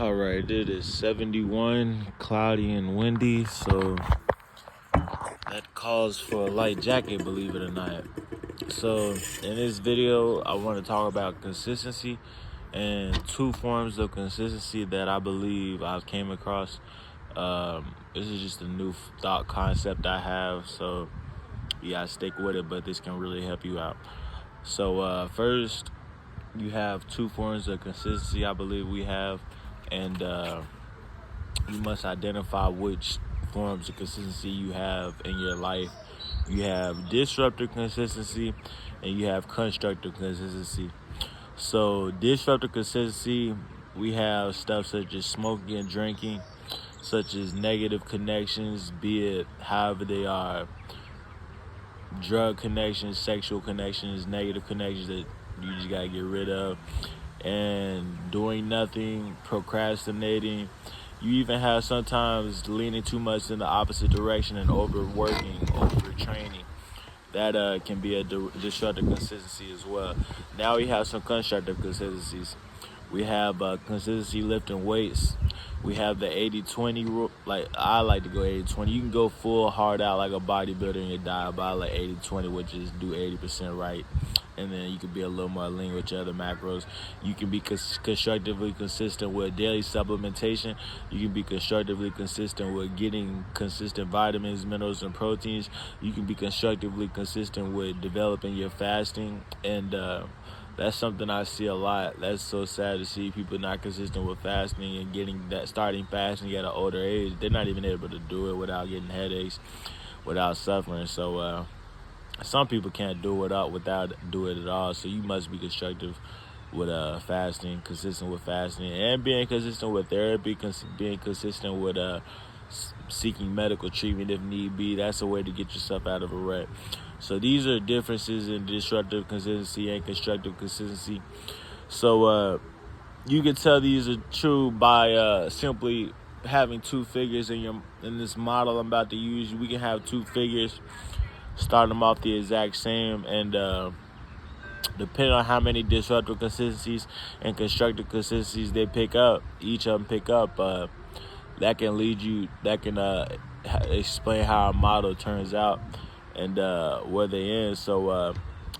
All right, it is 71, cloudy and windy, so that calls for a light jacket, believe it or not. So, in this video, I want to talk about consistency and two forms of consistency that I believe I've came across. This is just a new thought concept I have, so yeah, stick with it, but this can really help you out. So, first, you have two forms of consistency I believe we have, and you must identify which forms of consistency you have in your life. You have disruptive consistency and you have constructive consistency. So disruptive consistency, we have stuff such as smoking and drinking, such as negative connections, be it however they are, drug connections, sexual connections, negative connections that you just gotta get rid of, and doing nothing, procrastinating. You even have sometimes leaning too much in the opposite direction and overworking, overtraining. That can be a disruptive consistency as well. Now we have some constructive consistencies. We have consistency lifting weights. We have the 80-20 rule. Like, I like to go 80-20. You can go full hard out like a bodybuilder in your diet, but I like 80-20, which is do 80% right. And then you can be a little more lean with your other macros. You can be constructively consistent with daily supplementation. You can be constructively consistent with getting consistent vitamins, minerals, and proteins. You can be constructively consistent with developing your fasting. And that's something I see a lot. That's so sad to see people not consistent with fasting and getting that starting fasting at an older age. They're not even able to do it without getting headaches, without suffering. So some people can't do it without do it at all. So you must be constructive with fasting, consistent with fasting, and being consistent with therapy, being consistent with seeking medical treatment if need be. That's a way to get yourself out of a rut. So these are differences in disruptive consistency and constructive consistency. So you can tell these are true by simply having two figures in this model I'm about to use. We can have two figures, start them off the exact same, and depending on how many disruptive consistencies and constructive consistencies they pick up, each of them pick up, that can explain how our model turns out and where they end. So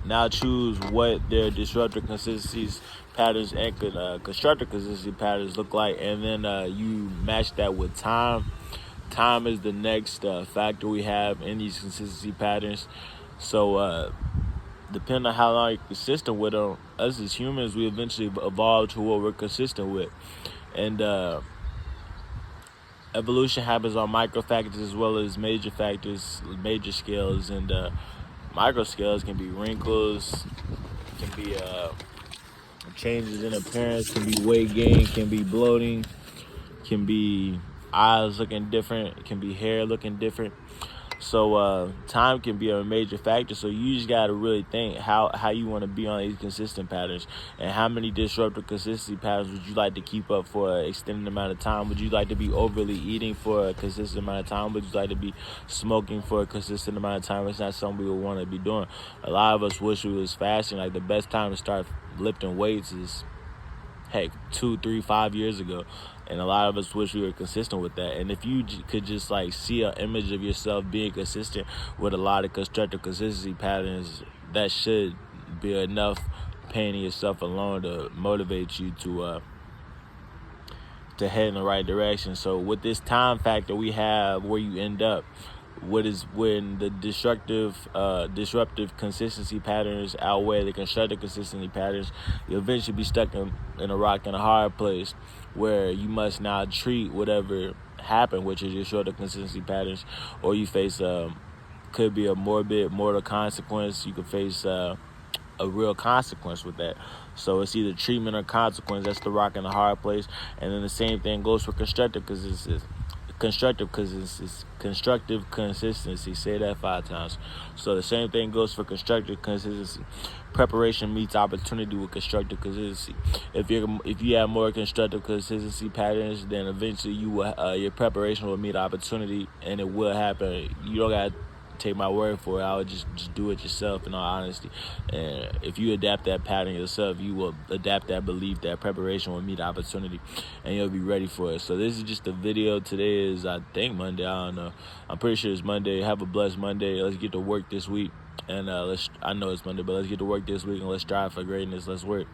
now choose what their disruptive consistencies patterns and constructive consistency patterns look like, and then you match that with time. Time is the next factor we have in these consistency patterns. So depending on how long you're consistent with them, us as humans, we eventually evolve to what we're consistent with. And evolution happens on micro factors as well as major factors, major scales. And micro scales can be wrinkles, can be changes in appearance, can be weight gain, can be bloating, can be eyes looking different, it can be hair looking different. So time can be a major factor. So you just got to really think how you want to be on these consistent patterns, and how many disruptive consistency patterns would you like to keep up for an extended amount of time. Would you like to be overly eating for a consistent amount of time? Would you like to be smoking for a consistent amount of time? It's not something we would want to be doing. A lot of us wish we was fasting. Like, the best time to start lifting weights is, heck, 2, 3, 5 years ago. And a lot of us wish we were consistent with that. And if you could just like see an image of yourself being consistent with a lot of constructive consistency patterns, that should be enough pain in yourself alone to motivate you to head in the right direction. So with this time factor we have, where you end up, what is when the disruptive consistency patterns outweigh the constructive consistency patterns, you'll eventually be stuck in a rock and a hard place, where you must now treat whatever happened, which is your shorter consistency patterns, or you face could be a mortal consequence. You could face a real consequence with that. So it's either treatment or consequence. That's the rock and the hard place. And then the same thing goes for constructive consistency. Constructive consistency. Say that 5 times. So the same thing goes for constructive consistency. Preparation meets opportunity with constructive consistency. If you have more constructive consistency patterns, then eventually your preparation will meet opportunity, and it will happen. You don't got take my word for it. I would just do it yourself, in all honesty. And if you adapt that pattern yourself, you will adapt that belief, that preparation will meet opportunity, and you'll be ready for it. So this is just a video. Today is, I think, Monday. I don't know. I'm pretty sure it's Monday. Have a blessed Monday. Let's get to work this week. And I know it's Monday, but let's get to work this week and let's strive for greatness. Let's work.